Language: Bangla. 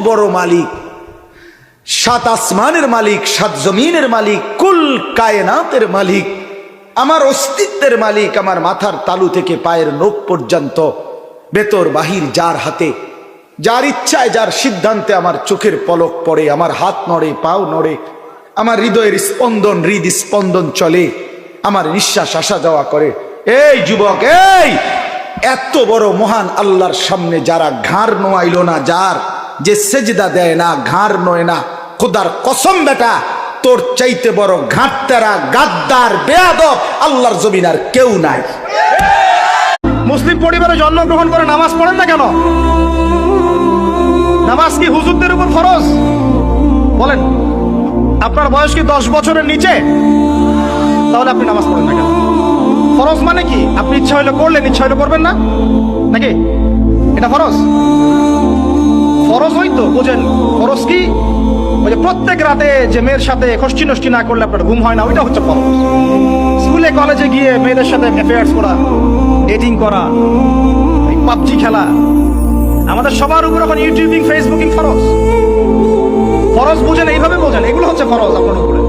বড় মালিক, 7 আসমানের মালিক, 7 জমিনের মালিক, কুল কায়নাতের মালিক, আমার অস্তিত্বের মালিক, আমার মাথার তালু থেকে পায়ের নখ পর্যন্ত ভেতর বাহির যার হাতে, যার ইচ্ছায় যার সিদ্ধান্তে আমার চোখের পলক পড়ে, আমার হাত নড়ে, পাও নড়ে, আমার হৃদয়ের স্পন্দন হৃদস্পন্দন চলে, আমার নিঃশ্বাস আসা যাওয়া করে। এই যুবক, এই এত বড় মহান আল্লাহর সামনে যারা ঘাড় নোয়াইল না, যার যে সেজদা দেয় না, ঘাড় নোয় না, খোদার কসম বেটা, তোর চাইতে বড় ঘাটতারা গাদ্দার বেয়াদব আল্লাহর জমিন আর কেউ নাই। মুসলিম পরিবারে জন্মগ্রহণ করে নামাজ পড়েন না কেন? নামাজ কি হুজুরদের উপর ফরজ? বলেন, আপনার বয়স কি 10 বছরের নিচে? তাহলে আপনি নামাজ পড়েন না কেন? ফরজ মানে কি? আপনি ইচ্ছা হইলে করলেন, ইচ্ছা হইলে করবেন না, নাকি? এটা ফরজ? ফরজ হইতো বুঝেন। ফরজ কি? ওই যে প্রত্যেক রাতে যে মেয়ের সাথে খষ্টি নষ্টি না করলে আপনার ঘুম হয় না, ওইটা হচ্ছে ফরজ। স্কুলে কলেজে গিয়ে মেয়েদের সাথে অ্যাফেয়ার্স করা, ডেটিং করা, পাবজি খেলা, আমাদের সবার উপর এখন ইউটিউবিং, ফেসবুকিং ফরজ। ফরজ বুঝেন, এইভাবে বোঝেন, এগুলো হচ্ছে ফরজ আপনার উপরে।